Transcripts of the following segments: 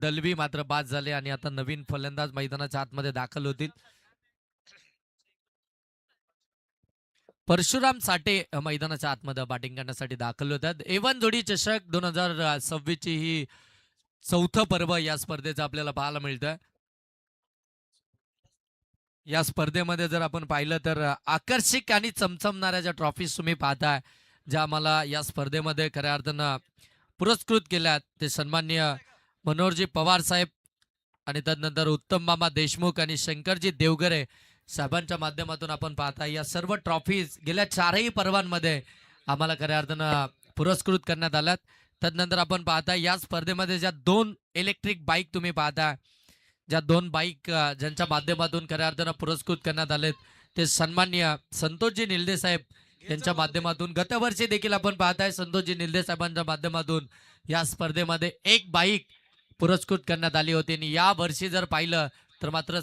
दलवी मात्र बाद झाले आणि आता नवीन फलंदाज मैदानाच्या आतमध्ये दाखल होतील. परशुराम साठे मैदानाच्या आतमध्ये बॅटिंग करण्यासाठी दाखल होतात. एवन जोडी चषक 2026 ची ही चौथं पर्व या स्पर्धेचं आपल्याला पाहायला मिळतं. या स्पर्धेमध्ये जर आपण पाहिलं तर आकर्षक आणि चमचमणाऱ्या ज्या ट्रॉफीज तुम्ही पाहताय, ज्या आम्हाला या स्पर्धेमध्ये खऱ्या अर्थानं पुरस्कृत केल्यात, ते सन्माननीय मनोहरजी पवार साहेब आणि तदनंतर उत्तम मामा देशमुख आणि शंकरजी देवगरे साहेबांच्या माध्यमातून आपण पाहता या सर्व ट्रॉफीज गेल्या 4ही पर्वांमध्ये आम्हाला खऱ्या अर्थानं पुरस्कृत करण्यात आल्यात. तदनंतर आपण पाहता या स्पर्धेमध्ये ज्या 2 इलेक्ट्रिक बाईक तुम्ही पाहता, ज्या 2 बाईक ज्यांच्या माध्यमातून खऱ्या अर्थानं पुरस्कृत करण्यात आलेत, ते सन्माननीय संतोषजी निलदे साहेब यांच्या माध्यमातून गतवर्षी देखील आपण पाहताय संतोषजी निलदे साहेबांच्या माध्यमातून या स्पर्धेमध्ये 1 बाईक पुरस्कृत करण्यात आली होती. आणि या वर्षी जर पाहिलं तर मात्र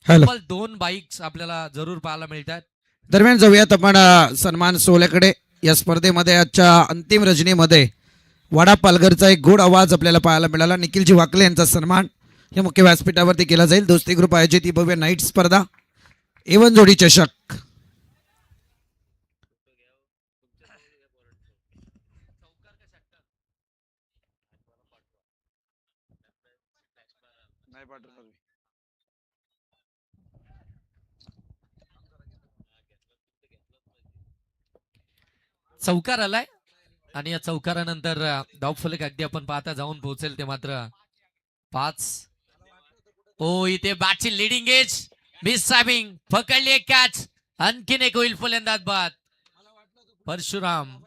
तब्बल 2 बाईक्स आपल्याला जरूर पाहायला मिळतात. दरम्यान जाऊयात आपण सन्मान सोहळ्याकडे. या स्पर्धेमध्ये आजच्या अंतिम रजनीमध्ये वाडा पालघरचा एक गोड आवाज आपल्याला पाहायला मिळाला. निखिलजी वाकले यांचा सन्मान या मुख्य व्यासपीठावरती केला जाईल. दोस्ती ग्रुप आयोजित ही भव्य नाईट स्पर्धा एवन जोडी चषक. चौकार आलाय आणि या चौकारानंतर धावफलक अगदी आपण पाहता जाऊन पोहोचेल ते मात्र 5. ओ इथे बॅटची लिडिंग एज मिस साबिंग पकडली एक कॅच. आणखीन एक होईल फलंदाज बाद परशुराम.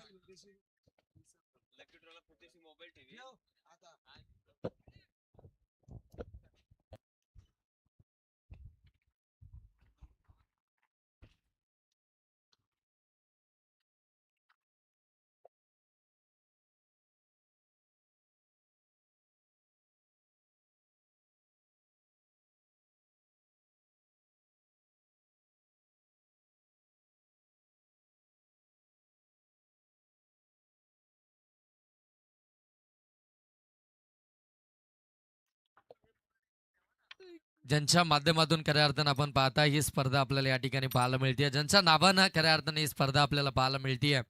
ज्यांच्या माध्यमातून खऱ्या अर्थानं आपण पाहता ही स्पर्धा आपल्याला या ठिकाणी पाहायला मिळते, ज्यांच्या नावानं खऱ्या अर्थाने ही स्पर्धा आपल्याला पाहायला मिळते,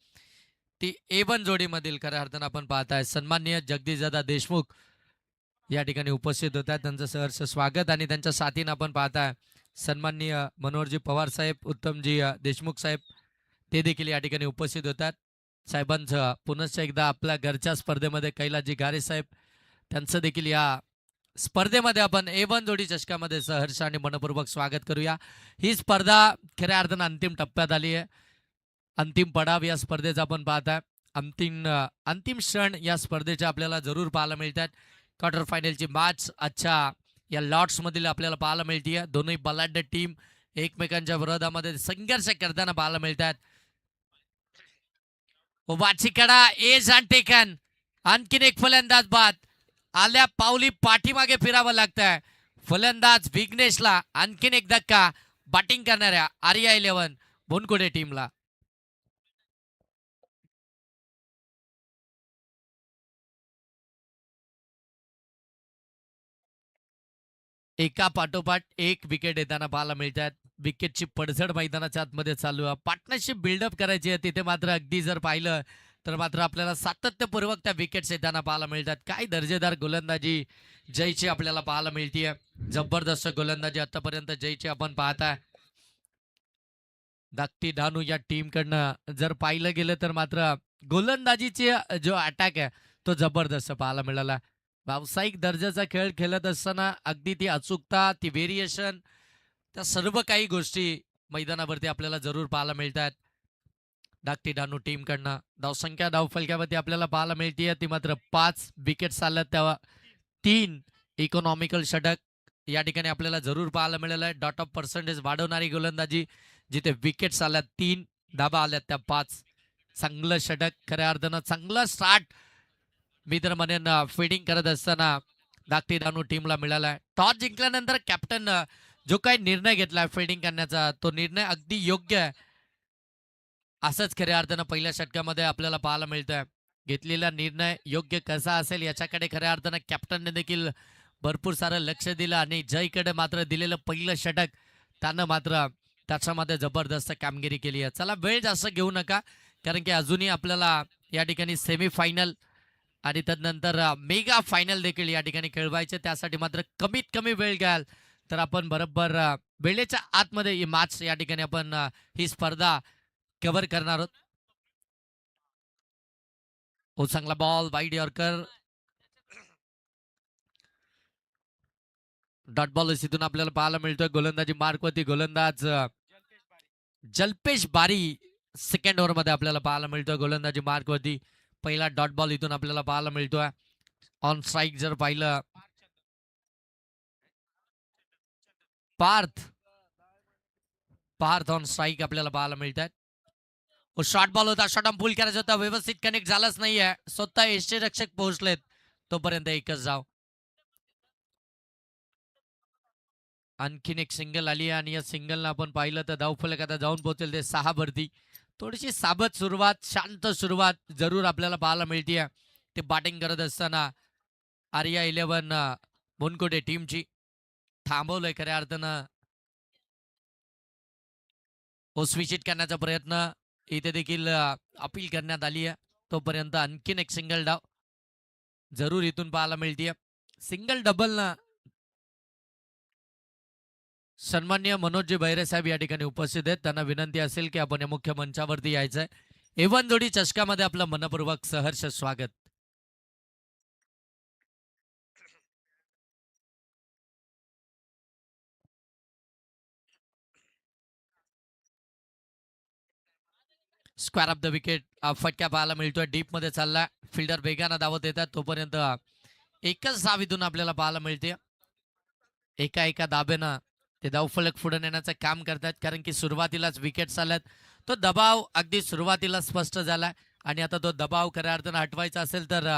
ती A1 जोडीमधील खऱ्या अर्थानं आपण पाहताय सन्माननीय जगदीशदादा देशमुख या ठिकाणी उपस्थित होतात. त्यांचं सहर्ष स्वागत. आणि त्यांच्या साथीनं आपण पाहताय सन्माननीय मनोहरजी पवार साहेब, उत्तमजी देशमुख साहेब, ते देखील या ठिकाणी उपस्थित होतात. साहेबांचं पुनश्च एकदा आपल्या घरच्या स्पर्धेमध्ये कैलासजी गारे साहेब त्यांचं देखील या स्पर्धेमध्ये आपण A1 जोडी चषकामध्ये सहर्ष आणि मनपूर्वक स्वागत करूया. ही स्पर्धा खऱ्या अर्थानं अंतिम टप्प्यात आली आहे. अंतिम पडाव या स्पर्धेचा आपण पाहताय. अंतिम क्षण या स्पर्धेचे आपल्याला जरूर पाहायला मिळतात. क्वार्टर फायनलची मॅच आजच्या या लॉट्स मधील आपल्याला पाहायला मिळते. दोन्ही बलाढ्य टीम एकमेकांच्या विरोधामध्ये संघर्ष करताना पाहायला मिळतात. वाचिकडा एज अँड टेकन. आणखीन एक फलंदाज बाद. आल्या पावली पाठीमागे फिरावं लागतंय फलंदाज विघ्नेशला. आणखीन एक धक्का बॅटिंग करणाऱ्या आर्या 11 बोनकुडे टीमला. एका पाठोपाठ एक विकेट येताना पाहायला मिळतात. विकेटची पडझड मैदानाच्या आतमध्ये चालू आहे. पार्टनरशिप बिल्डअप करायची आहे तिथे मात्र अगदी जर पाहिलं तर मात्र आपल्याला सातत्यपूर्वक त्या विकेट्स येताना पाहायला मिळतात. काय दर्जेदार गोलंदाजी जयची आपल्याला पाहायला मिळतीये. जबरदस्त गोलंदाजी आतापर्यंत जयची आपण पाहताय. धाकटी धानू या टीम कडनं जर पाहिलं गेलं तर मात्र गोलंदाजीचे जो अटॅक आहे तो जबरदस्त पाहायला मिळाला. व्यावसायिक दर्जाचा खेळ खेळत असताना अगदी ती अचूकता, ती व्हेरिएशन, त्या सर्व काही गोष्टी मैदानावरती आपल्याला जरूर पाहायला मिळतात. धाकटी डानू टीम कडनं धावसंख्या धावफलक्यावरती आपल्याला पाहायला मिळते ती मात्र 5 विकेट्स आल्यात, तेव्हा 3 इकॉनॉमिकल षटक या ठिकाणी आपल्याला जरूर पाहायला मिळालं आहे. डॉट ऑफ पर्सेंटेज वाढवणारी गोलंदाजी, जिथे विकेट्स आल्यात 3, धाबा आल्यात त्या 5. चांगलं षटक खऱ्या अर्थानं, चांगलं स्टार्ट मी तर म्हणेन फिडिंग करत असताना धाकटी डानू टीमला मिळाला आहे. टॉस जिंकल्यानंतर कॅप्टन जो काही निर्णय घेतला फिल्डिंग करण्याचा तो निर्णय अगदी योग्य आहे. असंच खऱ्या अर्थानं पहिल्या षटकामध्ये आपल्याला पाहायला मिळतंय. घेतलेला निर्णय योग्य कसा असेल याच्याकडे खऱ्या अर्थानं कॅप्टनने देखील भरपूर सारं लक्ष दिलं आणि जयकडे मात्र दिलेलं पहिलं षटक त्यानं मात्र त्याच्यामध्ये जबरदस्त कामगिरी केली आहे. चला वेळ जास्त घेऊ नका, कारण की अजूनही आपल्याला या ठिकाणी सेमीफायनल आणि त्यानंतर मेगा फायनल देखील या ठिकाणी खेळवायचे. त्यासाठी मात्र कमीत कमी वेळ घ्याल तर आपण बरोबर वेळेच्या आतमध्ये ही मॅच या ठिकाणी आपण ही स्पर्धा कव्हर करणार आहोत. हो, चांगला ball wide yorker, dot ball इथून आपल्याला पाहायला मिळतोय. गोलंदाजी मार्कवरती गोलंदाज जल्पेश बारी सेकंड ओव्हर मध्ये आपल्याला पाहायला मिळतोय. गोलंदाजी मार्कवरती पहिला डॉट बॉल इथून आपल्याला पाहायला मिळतोय. ऑन स्ट्राईक जर पाहिलं पार्थ पार्थ ऑन स्ट्राईक आपल्याला पाहायला मिळत आहेत. शॉर्ट बॉल होता, शॉर्ट पूल करायचा होता, व्यवस्थित कनेक्ट झालाच नाहीये. स्वतः यष्टीरक्षक पोहोचलेत तोपर्यंत एकच धाव. आणखीन एक सिंगल आली आहे आणि या सिंगलला आपण पाहिलं तर धावफलक आता जाऊन पोहोचेल ते 6 वरती. थोडीशी साबत सुरुवात, शांत सुरुवात जरूर आपल्याला पाहायला मिळते. ते बॅटिंग करत असताना आर्या 11 बोनकोटे टीमची थांबवलंय खऱ्या अर्थानं. स्विचिट करण्याचा प्रयत्न इथे देखील अपील करण्यात आली आहे. तोपर्यंत आणखीन एक सिंगल डाव जरूर इथून पाहायला मिळते. सिंगल डबल ना सन्मान्य मनोजी बैरे साहेब या ठिकाणी उपस्थित आहेत. त्यांना विनंती असेल की आपण या मुख्य मंचावरती यायचंय. एवन जोडी चषकामध्ये आपलं मनपूर्वक सहर्ष स्वागत. स्क्वेअर ऑफ द विकेट फटका पाहायला मिळतोय. डीप मध्ये चालला, फिल्डर वेगानं धावत येतात. तोपर्यंत एकच धाव इथून आपल्याला पाहायला मिळते. एका एका दाबेनं ते धावफलक पुढे नेण्याचं काम करतात, कारण की सुरुवातीलाच विकेट चालल्यात. तो दबाव अगदी सुरुवातीला स्पष्ट झालाय आणि आता तो दबाव खऱ्या अर्थानं हटवायचा असेल तर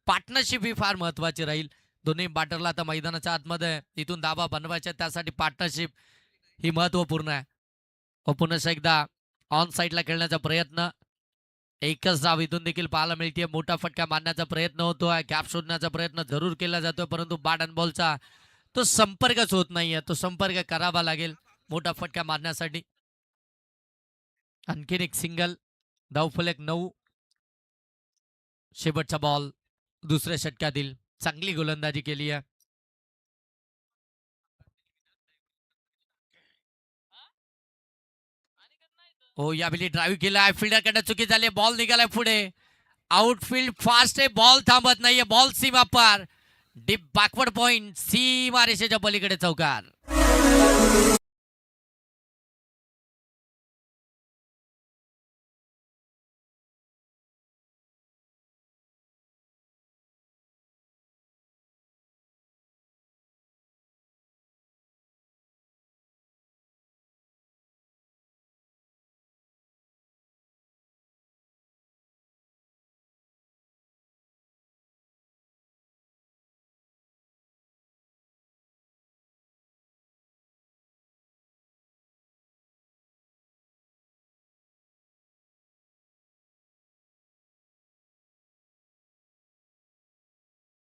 पार्टनरशिप ही फार महत्वाची राहील. दोन्ही बॅटरला आता मैदानाच्या आतमध्ये इथून दाबा बनवायचा, त्यासाठी पार्टनरशिप ही महत्वपूर्ण आहे. पुन्हा एकदा ऑन साईडला खेळण्याचा प्रयत्न, एकच धाव इथून देखील पाहायला मिळते. मोठा फटका मारण्याचा प्रयत्न होतोय, गॅप शोधण्याचा प्रयत्न जरूर केला जातोय, परंतु बॅट अँड बॉलचा तो संपर्कच होत नाहीये. तो संपर्क करावा लागेल मोठा फटका मारण्यासाठी. आणखीन एक सिंगल, धावफलक 9. शेवटचा बॉल दुसऱ्या षटकातील. चांगली गोलंदाजी केली आहे. हो, यावेळी ड्राईव्ह केलाय, फिल्डरकडे चुकी झाली, बॉल निघालाय पुढे. आउटफील्ड फास्ट आहे, बॉल थांबत नाहीये, बॉल सीमा पार. डीप बॅकवर्ड पॉइंट, सीमा रेषेच्या पलीकडे चौकार.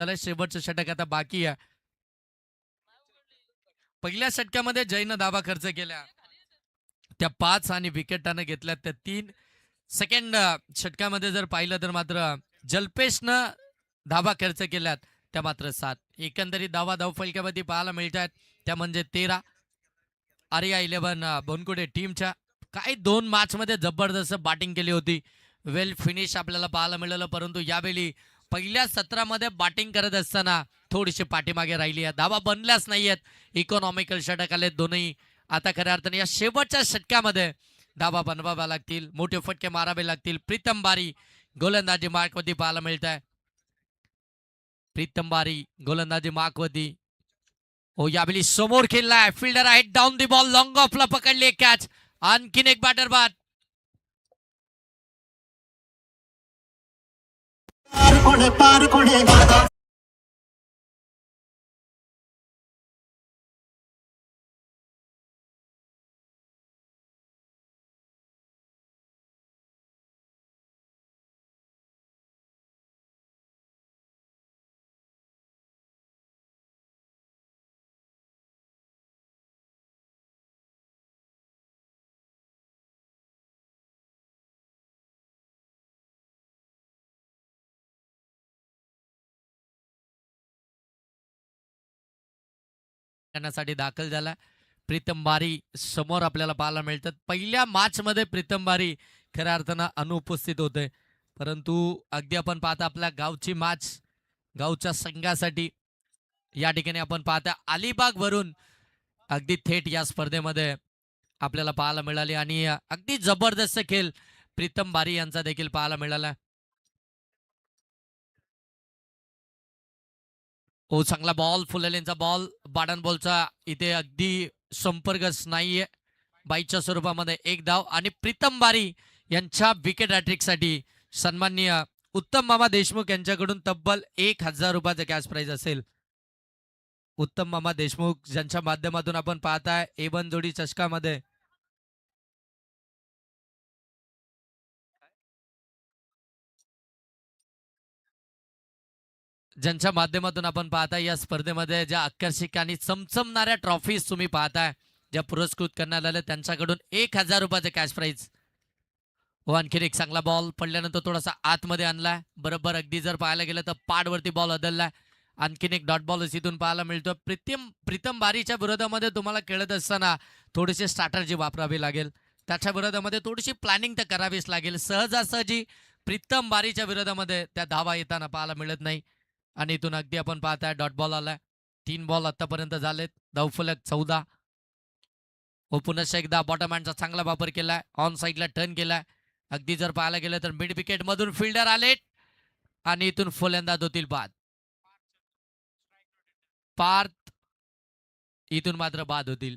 त्याला शेवटचं षटक आता बाकी आहे. पहिल्या षटकामध्ये जयनं धावा खर्च केल्या त्या 5 आणि विकेटानं घेतल्या त्या 3. सेकंड षटकामध्ये जर पाहिलं तर मात्र जल्पेशनं धावा खर्च केल्यात त्या मात्र 7. एकंदरीत धावा धावफलकावरती पाहायला मिळतात त्या म्हणजे 13. आर्या 11 बोनकुडे टीमच्या काही 2 मॅच मध्ये जबरदस्त बॅटिंग केली होती. वेल फिनिश आपल्याला पाहायला मिळालं, परंतु यावेळी पहिल्या सत्रामध्ये बॅटिंग करत असताना थोडीशी पाठीमागे राहिली आहे. धावा बनल्याच नाहीयेत. इकॉनॉमिकल षटक आले दोन्ही. आता खऱ्या अर्थाने या शेवटच्या षटकामध्ये धावा बनवाव्या लागतील, मोठे फटके मारावे लागतील. प्रीतम बारी गोलंदाजी मार्कवरती पाहायला मिळत आहे. प्रीतम बारी गोलंदाजी मार्कवरती. हो, यावेळी समोर खेळलाय, फिल्डर आहे, डाऊन दी बॉल, लॉंग ऑफला पकडली कॅच. आणखीन एक बॅटर बाद. पार कोणे करण्यासाठी दाखल झाला. प्रीतम बारी समोर आपल्याला पाहायला मिळतात. पहिल्या मॅचमध्ये प्रीतम बारी खऱ्या अर्थानं अनुपस्थित होते, परंतु अगदी आपण पाहता आपल्या गावची मॅच गावच्या संघासाठी या ठिकाणी आपण पाहता अलिबाग वरून अगदी थेट या स्पर्धेमध्ये आपल्याला पाहायला मिळाली आणि अगदी जबरदस्त खेळ प्रीतम बारी यांचा देखील पाहायला मिळाला. हो, चांगला बॉल फुललेंचा बॉल बाडन बॉलचा इथे अगदी संपर्कच नाहीये. बाईच्या स्वरूपामध्ये एक धाव आणि प्रीतम बारी यांच्या विकेट हॅट्रिकसाठी सन्माननीय उत्तम मामा देशमुख यांच्याकडून तब्बल 1,000 रुपयाचं कॅश प्राइज असेल. उत्तम मामा देशमुख ज्यांच्या माध्यमातून आपण पाहताय एवन जोडी चषकामध्ये ज्यांच्या माध्यमातून आपण पाहताय या स्पर्धेमध्ये ज्या आकर्षक आणि चमचमणाऱ्या ट्रॉफीज तुम्ही पाहताय ज्या पुरस्कृत करण्यात आल्या त्यांच्याकडून 1,000 रुपयाचं कॅश प्राइज. हो, आणखीन एक चांगला बॉल पडल्यानंतर थोडासा आतमध्ये आणलाय. बरोबर अगदी जर पाहायला गेलं तर पाडवरती बॉल बदललाय. आणखीन एक डॉट बॉल इथून पाहायला मिळतो. प्रीतम बारीच्या विरोधामध्ये तुम्हाला खेळत असताना थोडीशी स्ट्रॅटर्जी वापरावी लागेल. त्याच्या विरोधामध्ये थोडीशी प्लॅनिंग तर करावीच लागेल. सहजासहजी प्रीतम बारीच्या विरोधामध्ये त्या धावा येताना पाहायला मिळत नाही आणि इथून अगदी आपण पाहताय डॉट बॉल आलाय. 3 बॉल आतापर्यंत झालेत. धावफलक 14. हो, पुन्हा एकदा बॉटम हँडचा चांगला वापर केलाय. ऑन साईडला टर्न केलाय. अगदी जर पाहायला गेलं तर मिड विकेट मधून फिल्डर आले आणि इथून फलंदाज होतील बाद. पार्थ इथून मात्र बाद होतील.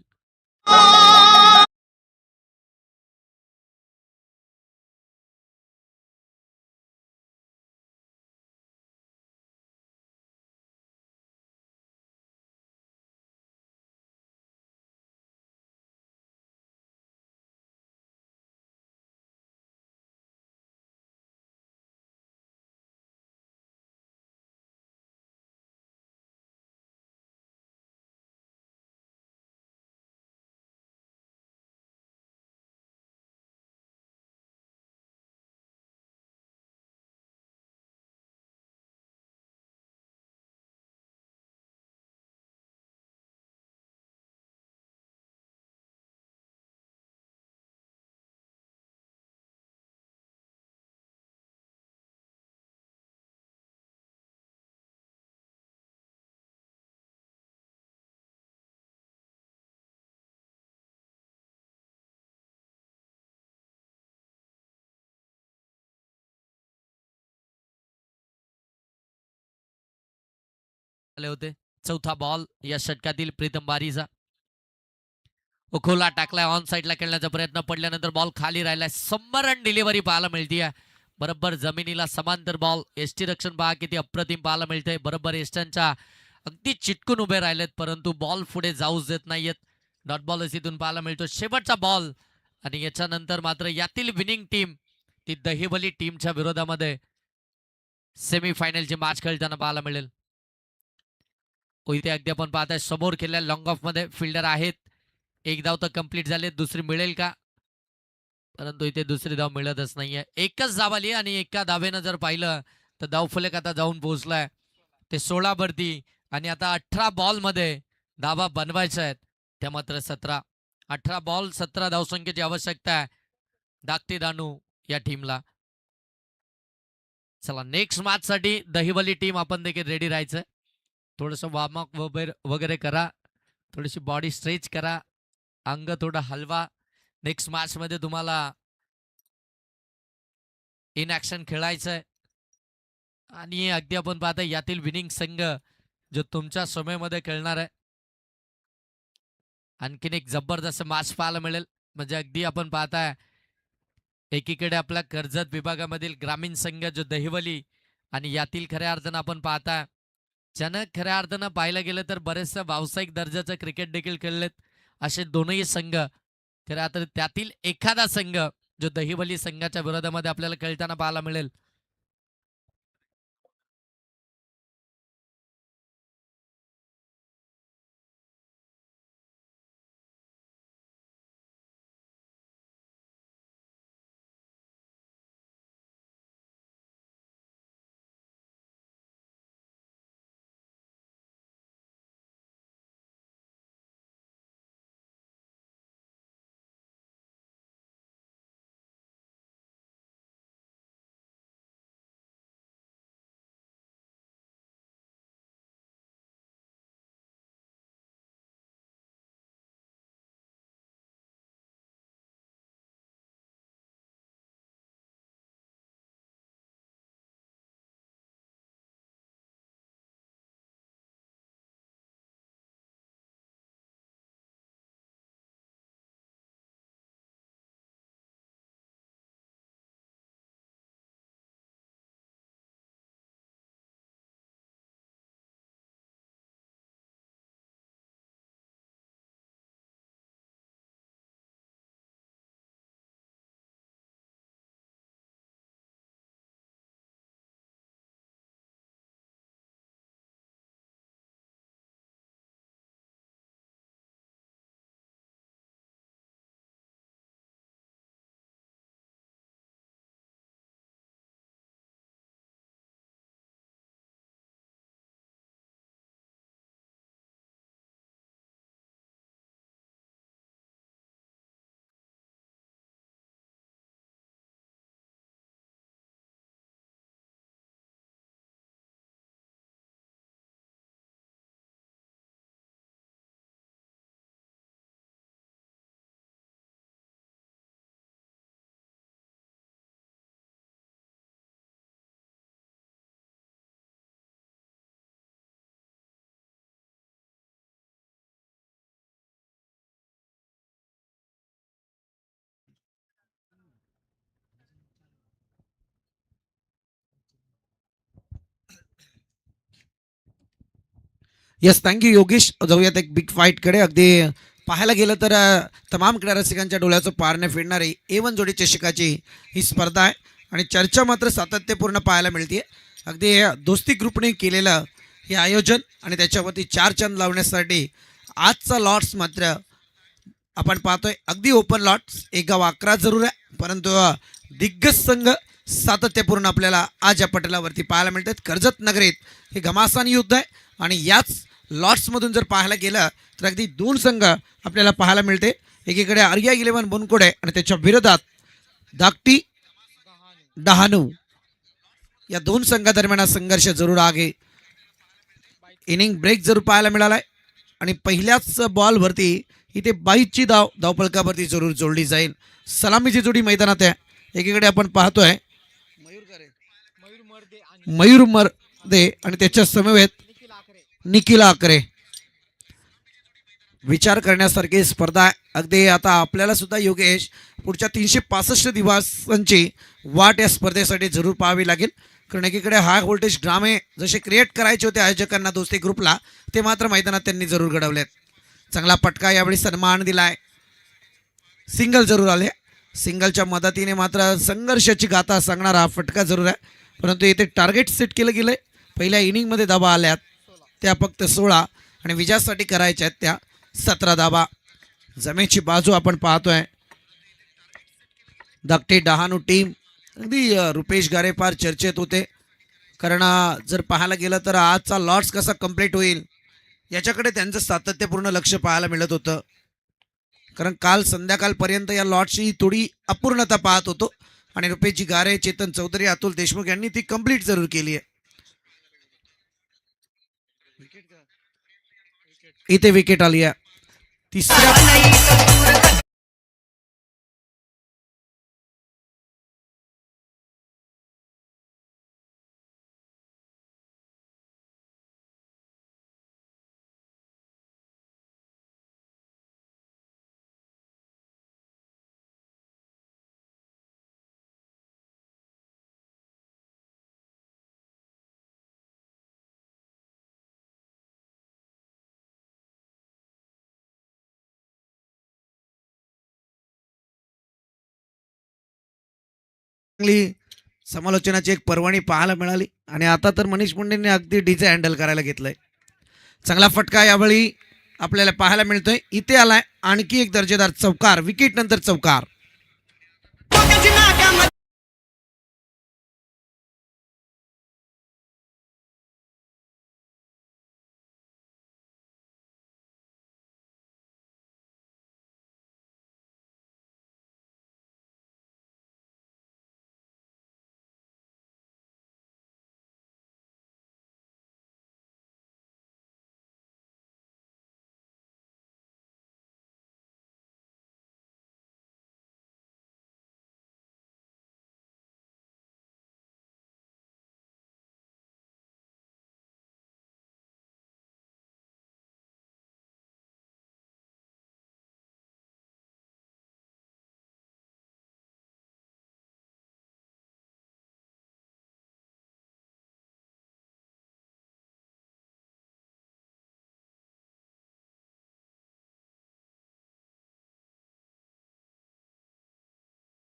आले होते. चौथा बॉल या षटकातील प्रीतम बारीचा. खोला टाकलाय. ऑन साईडला खेळण्याचा प्रयत्न पडल्यानंतर बॉल खाली राहिलाय. समरण डिलिव्हरी पाहायला मिळतीये. बरोबर जमिनीला समांतर बॉल. एसटी रक्षण पहा किती अप्रतिम पाहायला मिळते. बरोबर एस्टनच्या अगदी चिटकून उभे राहिलेत परंतु बॉल पुढे जाऊच देत नाहीयेत. डॉट बॉल इथून पाहायला मिळतो. शेवटचा बॉल आणि याच्यानंतर मात्र यातील विनिंग टीम ती दहिवली टीमच्या विरोधामध्ये सेमीफायनलची मॅच खेळताना पाहायला मिळेल. इथे अगदी आपण पाहताय समोर केलेल्या लॉंग ऑफ मध्ये फिल्डर आहेत. एक धाव तर कंप्लीट झाले. दुसरी मिळेल का? परंतु इथे दुसरी धाव मिळतच नाहीये. एकच धाव आली आणि एका धावेनं जर पाहिलं तर धावफलक आता जाऊन पोहोचलाय ते 16 वरती आणि आता 18 बॉल मध्ये धावा बनवायच्या आहेत. त्या मात्र 17. 18 बॉल 17 धावसंख्येची आवश्यकता आहे धाकटी दानू या टीमला. चला नेक्स्ट मॅच साठी दहिवली टीम आपण देखील रेडी राहायचं. थोडस वॉर्मअप वगैरे करा. थोडीशी बॉडी स्ट्रेच करा. अंग थोडं हलवा. नेक्स्ट मॅच मध्ये तुम्हाला इन ऍक्शन खेळायचंय आणि अगदी आपण पाहता यातील विनिंग संघ जो तुमच्या समयमध्ये खेळणार आहे. आणखीन एक जबरदस्त मॅच पाहायला मिळेल. म्हणजे अगदी आपण पाहताय एकीकडे आपल्या कर्जत विभागामधील ग्रामीण संघ जो दहिवली आणि यातील खऱ्या अर्थानं आपण पाहताय ज्यानं खऱ्या अर्थानं पाहायला गेलं तर बरेचसे व्यावसायिक दर्जाचं क्रिकेट देखील खेळलेत असे दोनही संघ. खऱ्या अर्थानं त्यातील एखादा संघ जो दहिवली संघाच्या विरोधामध्ये आपल्याला खेळताना पाहायला मिळेल. Yes, thank you Yogesh. जाऊयात एक बिग फाईटकडे. अगदी पाहायला गेलं तर तमाम क्रीडा रसिकांच्या डोळ्याचं पारणे फिरणारी A1 जोडी चषकाची ही स्पर्धा आहे आणि चर्चा मात्र सातत्यपूर्ण पाहायला मिळते. अगदी दोस्ती ग्रुपने केलेलं हे आयोजन आणि त्याच्यावरती चार चंद लावण्यासाठी आजचा लॉट्स मात्र आपण पाहतोय अगदी ओपन लॉट्स. एक गाव 11 जरूर आहे, परंतु दिग्गज संघ सातत्यपूर्ण आपल्याला आज या पटलावरती पाहायला मिळतात. कर्जत नगरीत हे घमासान युद्ध आहे आणि याच लॉट्समधून जर पाहायला गेलं तर अगदी दोन संघ आपल्याला पाहायला मिळते. एकीकडे आर्या 11 बनकोडे आणि त्याच्या विरोधात धाकटी डहाणू. या दोन संघादरम्यान हा संघर्ष जरूर आहे. इनिंग ब्रेक जरूर पाहायला मिळालाय आणि पहिल्याच बॉलवरती इथे 22ची धावपळकावरती जरूर जोडली जाईल. सलामीची जोडी मैदानात आहे. एकीकडे आपण पाहतोय मयूर मर्दे आणि त्याच्या समवेत निखिल आकरे. विचार करण्यासारखी स्पर्धा आहे. अगदी आता आपल्याला सुद्धा योगेश पुढच्या 365 दिवसांची वाट या स्पर्धेसाठी जरूर पाहावी लागेल. कारण एकीकडे हाय व्होल्टेज ड्रामे जसे क्रिएट करायचे होते आयोजकांना दोस्ती ग्रुपला, ते मात्र मैदानात त्यांनी जरूर घडवलेत. चांगला फटका यावेळी सन्मान दिलाय. सिंगल जरूर आले. सिंगलच्या मदतीने मात्र संघर्षाची गाथा सांगणारा हा फटका जरूर आहे. परंतु इथे टार्गेट सेट केलं गेलंय. पहिल्या इनिंगमध्ये धाबा आल्यात त्या फक्त 16 आणि विजयासाठी करायच्या आहेत त्या 17 धाबा. जमेची बाजू आपण पाहतोय. धाकटी डहाणू टीम अगदी रुपेश गारे फार चर्चेत होते. कारण जर पाहायला गेलं तर आजचा लॉट्स कसा कंप्लीट होईल याच्याकडे त्यांचं सातत्यपूर्ण लक्ष पाहायला मिळत होतं. कारण काल संध्याकाळपर्यंत या लॉटची थोडी अपूर्णता पाहत होतो आणि रुपेशजी गारे, चेतन चौधरी, अतुल देशमुख यांनी ती कंप्लीट जरूर केली आहे. इथे विकेट आली आहे. तिसऱ्या चांगली समालोचनाची एक पर्वणी पाहायला मिळाली आणि आता तर मनीष मुंडेंनी अगदी डीजे हँडल करायला घेतलंय. चांगला फटका यावेळी आपल्याला पाहायला मिळतोय. इथे आलाय आणखी एक दर्जेदार चौकार. विकेट नंतर चौकार.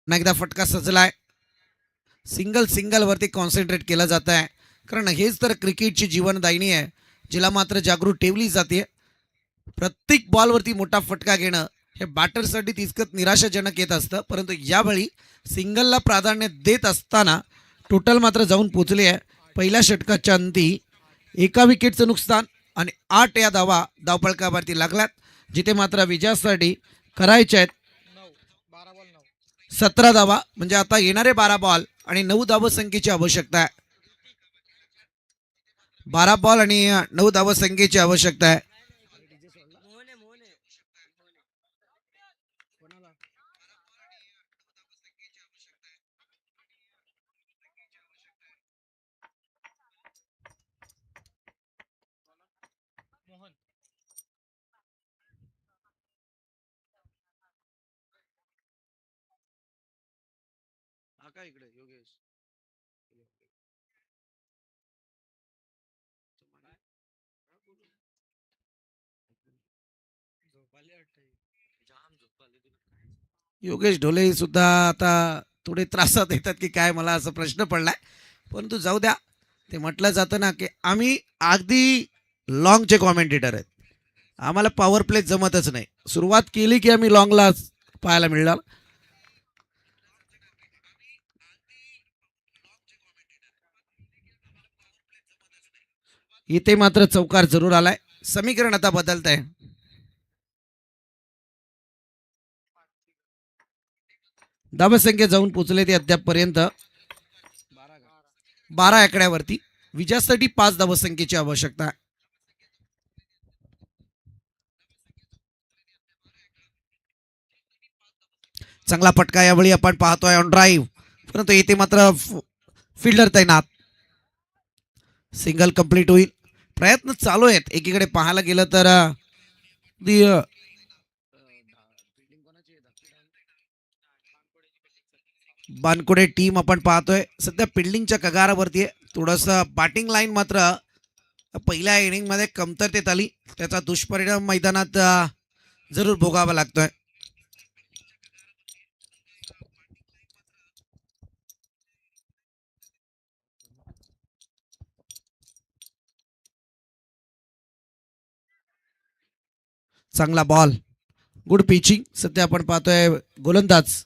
एकदा फटका सजलाय. सिंगल सिंगल वरती कॉन्सन्ट्रेट केलं जात आहे. कारण हेच तर क्रिकेटची जीवनदायिनी आहे, जिला मात्र जागृत ठेवली जाते. प्रत्येक बॉलवरती मोठा फटका घेणं हे बॅटरसाठी तितकंच निराशाजनक येत असतं. परंतु यावेळी सिंगलला प्राधान्य देत असताना टोटल मात्र जाऊन पोचली आहे. पहिल्या षटकाच्या अंती एका विकेटचं नुकसान आणि 8 या धावपळकावरती लागल्यात, जिथे मात्र विजयासाठी करायचे आहेत 17 धावा. म्हणजे आता येणारे 12 बॉल आणि 9 धावसंख्येची आवश्यकता आहे. 12 बॉल आणि 9 धावसंख्येची आवश्यकता आहे. योगेश ढोले सुद्धा आता थोडे त्रासात येतात की काय, मला असा प्रश्न पडलाय. परंतु जाऊ द्या. ते म्हटलं जातं ना की आम्ही अगदी लॉंगचे कॉमेंटेटर आहेत. आम्हाला पॉवर प्ले जमतच नाही. सुरुवात केली की आम्ही लॉंगला पाहायला मिळणार. इथे मात्र चौकार जरूर आलाय. समीकरण आता बदलत आहे. धावसंख्या जाऊन पोहोचले ते अद्यापपर्यंत 12 आकड्यावरती. विजयासाठी 5 धावसंख्येची आवश्यकता आहे. चांगला फटका यावेळी आपण पाहतोय ऑन ड्राईव्ह, परंतु इथे मात्र फिल्डर तैनात. सिंगल कंप्लीट होईल. प्रयत्न चालू आहेत. एकीकडे पाहायला गेलं तर बानकुडे टीम आपण पाहतोय सध्या फिल्डिंगच्या कगारावरती आहे. थोडंसं बॅटिंग लाईन मात्र पहिल्या इनिंग मध्ये कमतरतेत आली. त्याचा दुष्परिणाम मैदानात जरूर भोगावा लागतोय. चांगला बॉल, गुड पिचिंग. सध्या आपण पाहतोय गोलंदाज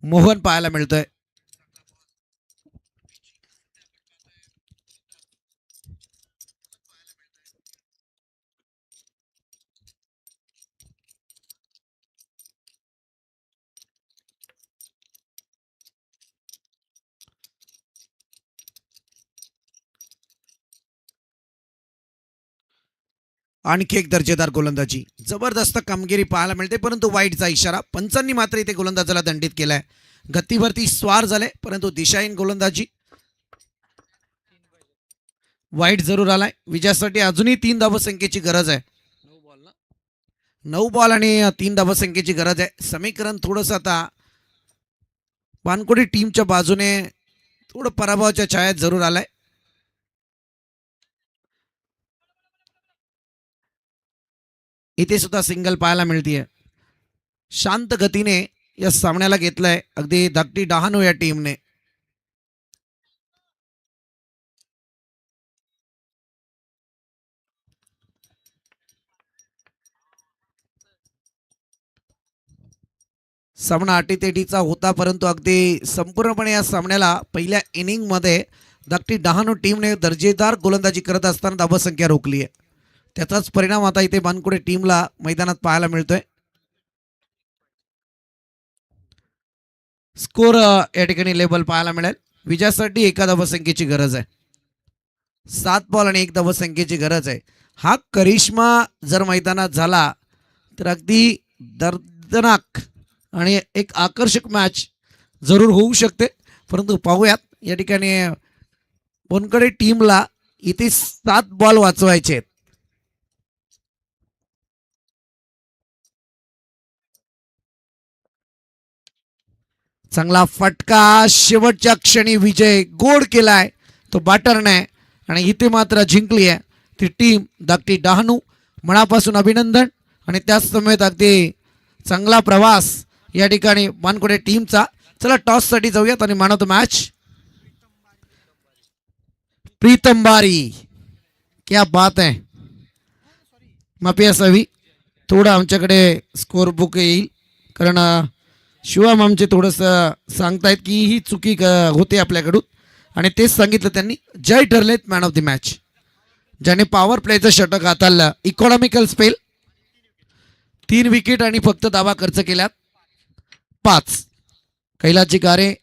मोहन पाहायला मिळतोय. आणखी एक दर्जेदार गोलंदाजी, जबरदस्त कामगिरी पाहायला मिळते. परंतु वाईटचा इशारा. पंचांनी मात्र इथे गोलंदाजाला दंडित केलाय. गतीवरती स्वार झाले परंतु दिशाहीन गोलंदाजी. वाईट जरूर आलाय. विजयासाठी अजूनही 3 धावसंख्येची गरज आहे. 9 बॉल आणि 3 धावसंख्येची गरज आहे. समीकरण थोडंसं आता वानकोडी टीमच्या बाजूने थोडं पराभवाच्या छायात जरूर आलाय. इथे सुद्धा सिंगल पाहायला मिळतीये. शांत गतीने या सामन्याला घेतलंय अगदी धाकटी डहाणू या टीमने. सामना अटीतेटीचा होता परंतु अगदी संपूर्णपणे या सामन्याला पहिल्या इनिंग मध्ये धाकटी डहाणू टीमने दर्जेदार गोलंदाजी करत असताना धावसंख्या रोखली आहे. त्याचाच परिणाम आता इथे बानकुडे टीमला मैदानात पाहायला मिळतोय. स्कोर या ठिकाणी लेबल पाहायला मिळेल. विजयासाठी 1 धावसंख्येची गरज आहे. 7 बॉल आणि 1 धावसंख्येची गरज आहे. हा करिश्मा जर मैदानात झाला तर अगदी दर्दनाक आणि एक आकर्षक मॅच जरूर होऊ शकते. परंतु पाहूयात. या ठिकाणी वानकडे टीमला इथे 7 बॉल वाचवायचे आहेत. चांगला फटका, शेवटच्या क्षणी विजय गोड केलाय तो बॅटरने आणि इथे मात्र जिंकली आहे ती टीम धाकटी डहाणू. मनापासून अभिनंदन. आणि त्याच समेत अगदी चांगला प्रवास या ठिकाणी वानकोडे टीमचा. चला टॉस साठी जाऊयात आणि man of the match Pritam बारी. क्या बात आहे. माफी असावी. थोडं आमच्याकडे स्कोर बुक येईल कारण शिवम आमचे थोडंसं सांगतायत की ही चुकी होते आपल्याकडून आणि तेच सांगितलं त्यांनी. जय ठरलेत मॅन ऑफ द मॅच ज्याने पॉवर प्लेचं षटक हाताळलं. इकॉनॉमिकल स्पेल, 3 विकेट आणि फक्त धावा खर्च केल्यात 5. कैलासजी गारे